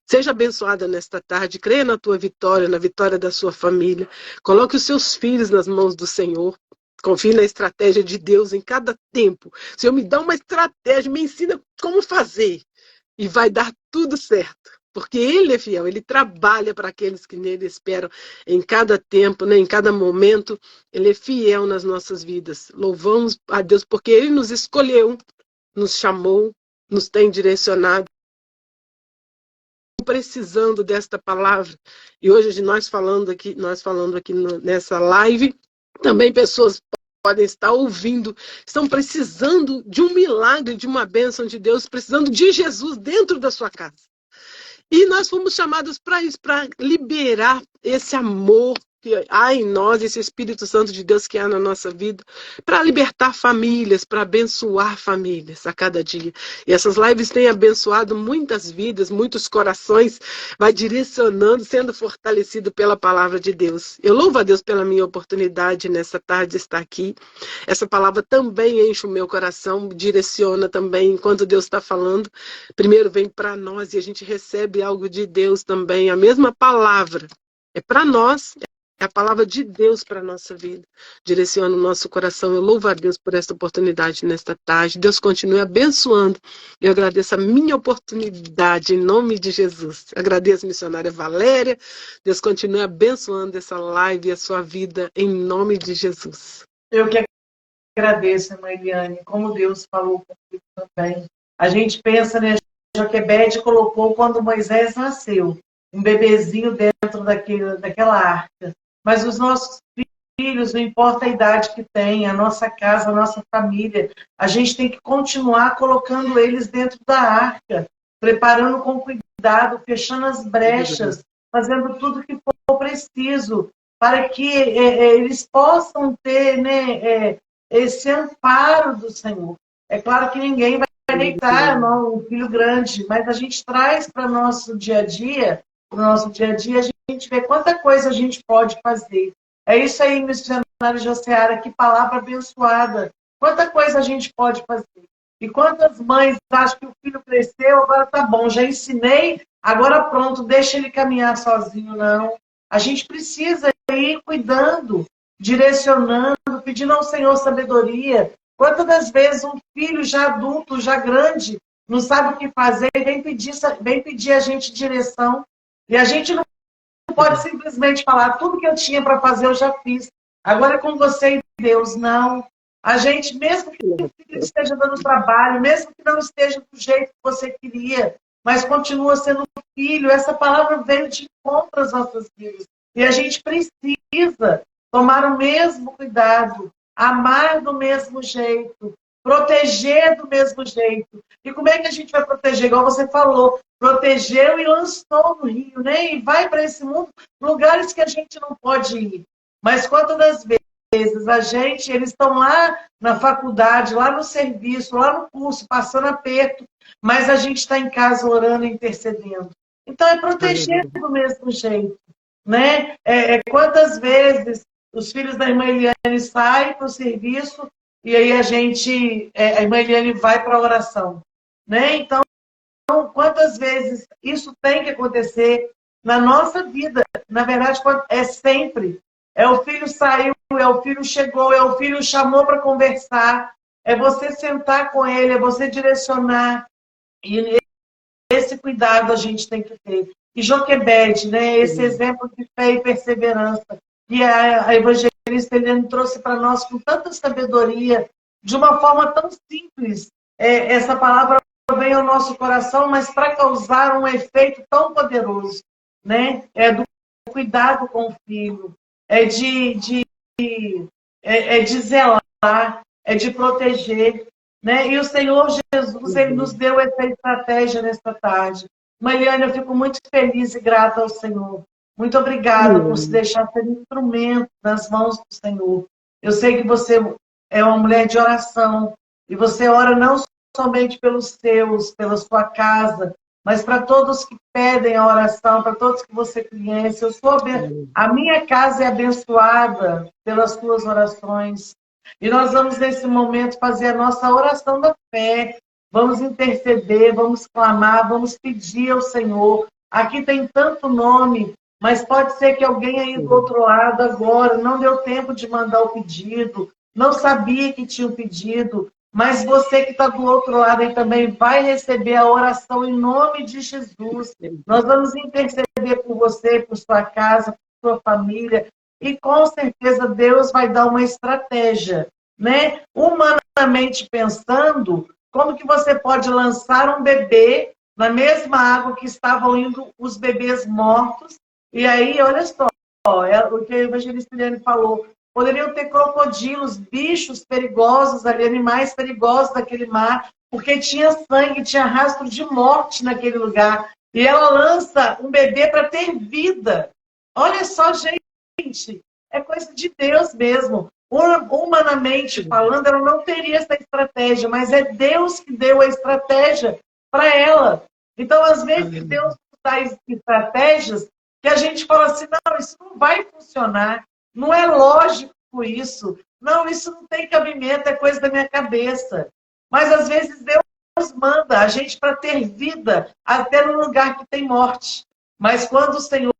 Seja abençoada nesta tarde, creia na tua vitória, na vitória da sua família. Coloque os seus filhos nas mãos do Senhor. Confie na estratégia de Deus em cada tempo. Senhor, me dá uma estratégia, me ensina como fazer. E vai dar tudo certo, porque Ele é fiel, Ele trabalha para aqueles que nele esperam em cada tempo, né, em cada momento. Ele é fiel nas nossas vidas. Louvamos a Deus porque Ele nos escolheu, nos chamou, nos tem direcionado precisando desta palavra. E hoje nós falando aqui nessa live, também pessoas podem estar ouvindo, estão precisando de um milagre, de uma bênção de Deus, precisando de Jesus dentro da sua casa. E nós fomos chamados para isso, para liberar esse amor que há em nós, esse Espírito Santo de Deus que há na nossa vida, para libertar famílias, para abençoar famílias a cada dia. E essas lives têm abençoado muitas vidas, muitos corações, vai direcionando, sendo fortalecido pela palavra de Deus. Eu louvo a Deus pela minha oportunidade nessa tarde de estar aqui. Essa palavra também enche o meu coração, direciona também enquanto Deus está falando. Primeiro vem para nós e a gente recebe algo de Deus também. A mesma palavra é para nós, é a palavra de Deus para a nossa vida. Direciona o nosso coração. Eu louvo a Deus por esta oportunidade nesta tarde. Deus continue abençoando. Eu agradeço a minha oportunidade em nome de Jesus. Agradeço a missionária Valéria. Deus continue abençoando essa live e a sua vida em nome de Jesus.
Eu que agradeço, irmã Eliane, como Deus falou comigo também. A gente pensa, né, Joquebede colocou quando Moisés nasceu, um bebezinho dentro daquela arca. Mas os nossos filhos, não importa a idade que tem, a nossa casa, a nossa família, a gente tem que continuar colocando eles dentro da arca, preparando com cuidado, fechando as brechas, fazendo tudo que for preciso, para que eles possam ter, né, esse amparo do Senhor. É claro que ninguém vai deitar um filho grande, mas a gente traz para o nosso dia a dia, a gente vê quanta coisa a gente pode fazer. É isso aí, missionário Josiara, que palavra abençoada. Quanta coisa a gente pode fazer. E quantas mães acham que o filho cresceu, agora tá bom, já ensinei, agora pronto, deixa ele caminhar sozinho. Não. A gente precisa ir cuidando, direcionando, pedindo ao Senhor sabedoria. Quantas das vezes um filho já adulto, já grande, não sabe o que fazer e vem pedir a gente direção. E a gente não pode simplesmente falar, tudo que eu tinha para fazer eu já fiz. Agora é com você e Deus. Não. A gente, mesmo que o filho esteja dando trabalho, mesmo que não esteja do jeito que você queria, mas continua sendo filho, essa palavra veio de encontro às nossas vidas. E a gente precisa tomar o mesmo cuidado, amar do mesmo jeito, proteger do mesmo jeito. E como é que a gente vai proteger? Igual você falou, protegeu e lançou no rio, né? E vai para esse mundo, lugares que a gente não pode ir. Mas quantas das vezes eles estão lá na faculdade, lá no serviço, lá no curso, passando aperto, mas a gente está em casa orando e intercedendo. Então é proteger do mesmo jeito, né? Quantas vezes os filhos da irmã Eliane saem para o serviço e aí a irmã Eliane vai para a oração, né? Então, quantas vezes isso tem que acontecer na nossa vida? Na verdade, é sempre. É o filho saiu, é o filho chegou, é o filho chamou para conversar. É você sentar com ele, é você direcionar. E esse cuidado a gente tem que ter. E Joquebede, né? Esse exemplo de fé e perseverança. E a evangelista Eliane trouxe para nós com tanta sabedoria, de uma forma tão simples. Essa palavra vem ao nosso coração, mas para causar um efeito tão poderoso, né? É do cuidado com o filho, é de zelar, é de proteger, né? E o Senhor Jesus, Ele nos deu essa estratégia nesta tarde. Mariana, eu fico muito feliz e grata ao Senhor. Muito obrigada por se deixar ser instrumento nas mãos do Senhor. Eu sei que você é uma mulher de oração, e você ora não somente pelos seus, pela sua casa, mas para todos que pedem a oração, para todos que você conhece. A minha casa é abençoada pelas suas orações. E nós vamos, nesse momento, fazer a nossa oração da fé. Vamos interceder, vamos clamar, vamos pedir ao Senhor. Aqui tem tanto nome, mas pode ser que alguém aí do outro lado agora não deu tempo de mandar o pedido, não sabia que tinha o pedido, mas você que está do outro lado aí também vai receber a oração em nome de Jesus. Nós vamos interceder por você, por sua casa, por sua família, e com certeza Deus vai dar uma estratégia, né? Humanamente pensando, como que você pode lançar um bebê na mesma água que estavam indo os bebês mortos. E aí, olha só, o que a evangelista Eliane falou, poderiam ter crocodilos, bichos perigosos ali, animais perigosos naquele mar, porque tinha sangue, tinha rastro de morte naquele lugar. E ela lança um bebê para ter vida. Olha só, gente, é coisa de Deus mesmo. Humanamente falando, ela não teria essa estratégia, mas é Deus que deu a estratégia para ela. Então, às vezes, Deus dá estratégias que a gente fala assim, não, isso não vai funcionar, não é lógico isso, não, isso não tem cabimento, é coisa da minha cabeça. Mas, às vezes, Deus manda a gente para ter vida até no lugar que tem morte. Mas quando o Senhor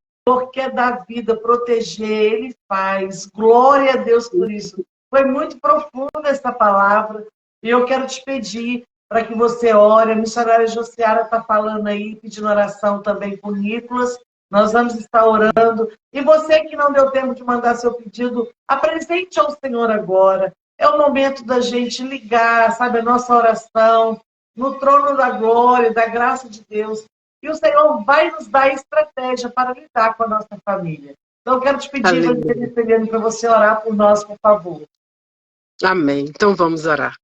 quer dar vida, proteger, Ele faz. Glória a Deus por isso. Foi muito profunda essa palavra. E eu quero te pedir para que você ore. A missionária Josiara está falando aí, pedindo oração também por Nicolas. Nós vamos estar orando. E você que não deu tempo de mandar seu pedido, apresente ao Senhor agora. É o momento da gente ligar, sabe, a nossa oração no trono da glória, da graça de Deus. E o Senhor vai nos dar estratégia para lidar com a nossa família. Então, eu quero te pedir, para você orar por nós, por favor.
Amém. Então, vamos orar.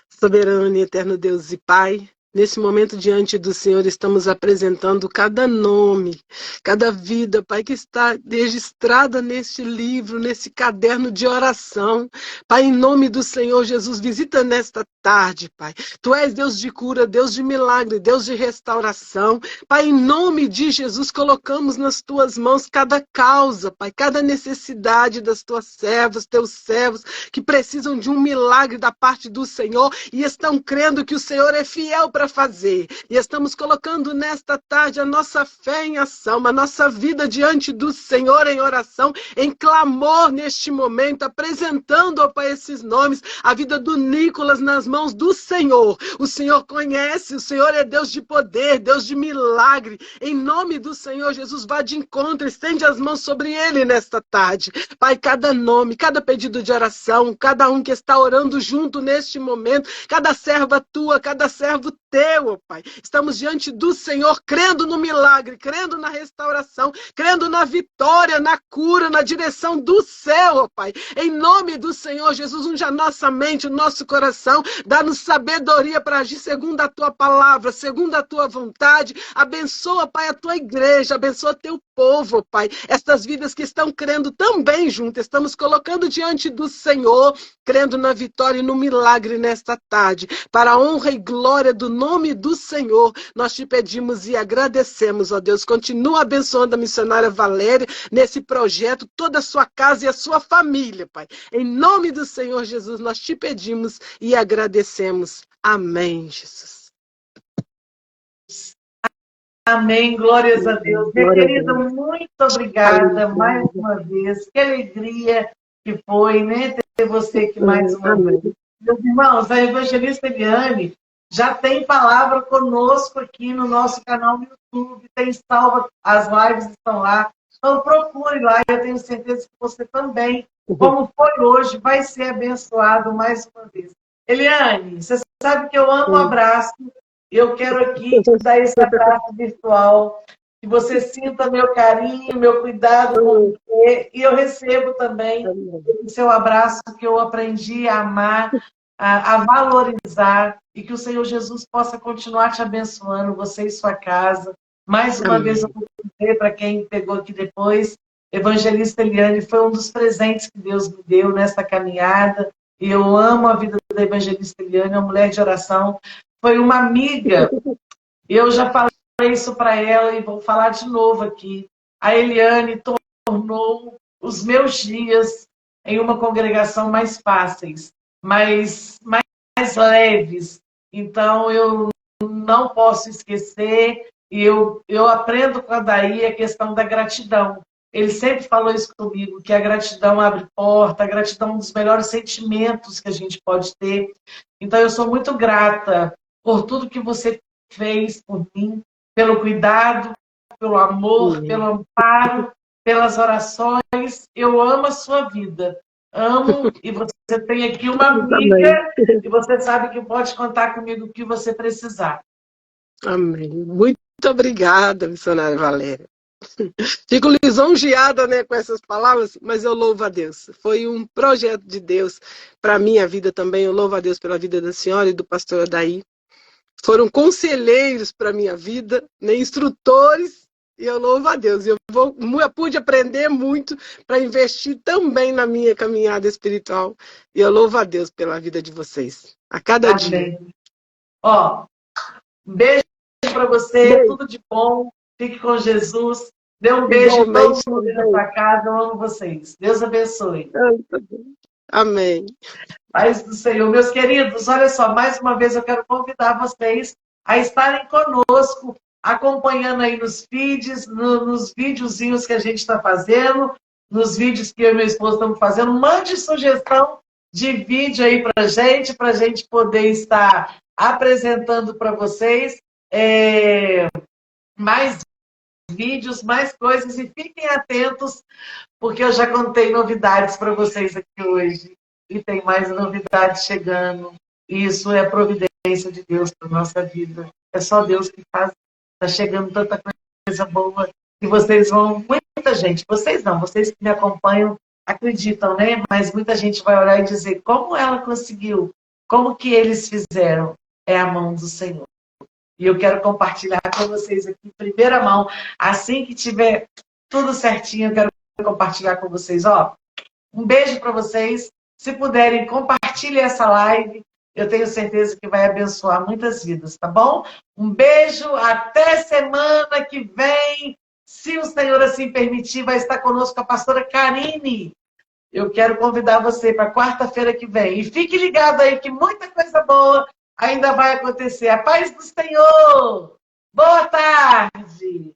Soberano e eterno Deus e Pai, nesse momento diante do Senhor estamos apresentando cada nome, cada vida, Pai, que está registrada neste livro, nesse caderno de oração. Pai, em nome do Senhor Jesus, visita nesta tarde, Pai. Tu és Deus de cura, Deus de milagre, Deus de restauração. Pai, em nome de Jesus, colocamos nas Tuas mãos cada causa, Pai, cada necessidade das Tuas servas, Teus servos, que precisam de um milagre da parte do Senhor e estão crendo que o Senhor é fiel para fazer. E estamos colocando nesta tarde a nossa fé em ação, a nossa vida diante do Senhor em oração, em clamor neste momento, apresentando, ó Pai, esses nomes, a vida do Nicolas nas mãos do Senhor. O Senhor conhece, o Senhor é Deus de poder, Deus de milagre. Em nome do Senhor Jesus, vá de encontro, estende as mãos sobre ele nesta tarde. Pai, cada nome, cada pedido de oração, cada um que está orando junto neste momento, cada serva tua, cada servo teu, ó Pai. Estamos diante do Senhor, crendo no milagre, crendo na restauração, crendo na vitória, na cura, na direção do céu, ó Pai. Em nome do Senhor Jesus, unja a nossa mente, o nosso coração, dá-nos sabedoria para agir segundo a tua palavra, segundo a tua vontade. Abençoa, Pai, a tua igreja, abençoa teu povo, ó Pai. Estas vidas que estão crendo também juntas, estamos colocando diante do Senhor, crendo na vitória e no milagre nesta tarde. Para a honra e glória do nome do Senhor, nós te pedimos e agradecemos, ó Deus. Continua abençoando a missionária Valéria nesse projeto, toda a sua casa e a sua família, Pai. Em nome do Senhor Jesus, nós te pedimos e agradecemos. Amém, Jesus.
Amém, glórias a Deus. Minha querida, muito obrigada mais uma vez. Que alegria que foi, né, ter você aqui mais uma vez. Meus irmãos, a evangelista Eliane já tem palavra conosco aqui no nosso canal no YouTube, tem salva, as lives estão lá. Então procure lá, eu tenho certeza que você também, como foi hoje, vai ser abençoado mais uma vez. Eliane, você sabe que eu amo o abraço. Eu quero aqui te dar esse abraço virtual, que você sinta meu carinho, meu cuidado com você, e eu recebo também o seu abraço que eu aprendi a amar, a valorizar, e que o Senhor Jesus possa continuar te abençoando, você e sua casa. Mais uma vez eu vou dizer para quem pegou aqui depois, Evangelista Eliane foi um dos presentes que Deus me deu nessa caminhada, e eu amo a vida da Evangelista Eliane, uma mulher de oração. Foi uma amiga, eu já falei isso para ela e vou falar de novo aqui. A Eliane tornou os meus dias em uma congregação mais fáceis, mais leves. Então, eu não posso esquecer, e eu aprendo com a Daí a questão da gratidão. Ele sempre falou isso comigo, que a gratidão abre porta, a gratidão é um dos melhores sentimentos que a gente pode ter. Então, eu sou muito grata por tudo que você fez por mim, pelo cuidado, pelo amor, pelo amparo, pelas orações. Eu amo a sua vida. Amo, e você tem aqui uma amiga, e você sabe que pode contar comigo o que você precisar.
Amém. Muito obrigada, missionária Valéria. Fico lisonjeada, né, com essas palavras, mas eu louvo a Deus. Foi um projeto de Deus para a minha vida também. Eu louvo a Deus pela vida da senhora e do pastor Adair. Foram conselheiros para a minha vida, né, instrutores, e eu louvo a Deus. Eu pude aprender muito para investir também na minha caminhada espiritual. E eu louvo a Deus pela vida de vocês, a cada dia.
Ó, um beijo para você, tudo de bom. Fique com Jesus. Dê um beijo em todo mundo da sua casa. Eu amo vocês. Deus abençoe.
Amém.
Paz do Senhor. Meus queridos, olha só, mais uma vez eu quero convidar vocês a estarem conosco, acompanhando aí nos feeds, nos videozinhos que a gente está fazendo, nos vídeos que eu e meu esposo estamos fazendo. Mande sugestão de vídeo aí para a gente poder estar apresentando para vocês mais vídeos, mais coisas, e fiquem atentos, porque eu já contei novidades para vocês aqui hoje, e tem mais novidades chegando. Isso é providência de Deus para nossa vida. É só Deus que faz. Está chegando tanta coisa boa, e vocês vão, muita gente, vocês não, vocês que me acompanham acreditam, né? Mas muita gente vai olhar e dizer, como ela conseguiu? Como que eles fizeram? É a mão do Senhor. E eu quero compartilhar com vocês aqui em primeira mão. Assim que tiver tudo certinho, eu quero compartilhar com vocês. Ó, um beijo para vocês. Se puderem, compartilhem essa live. Eu tenho certeza que vai abençoar muitas vidas, tá bom? Um beijo, até semana que vem. Se o Senhor assim permitir, vai estar conosco a pastora Karine. Eu quero convidar você para quarta-feira que vem. E fique ligado aí que muita coisa boa ainda vai acontecer. A paz do Senhor! Boa tarde!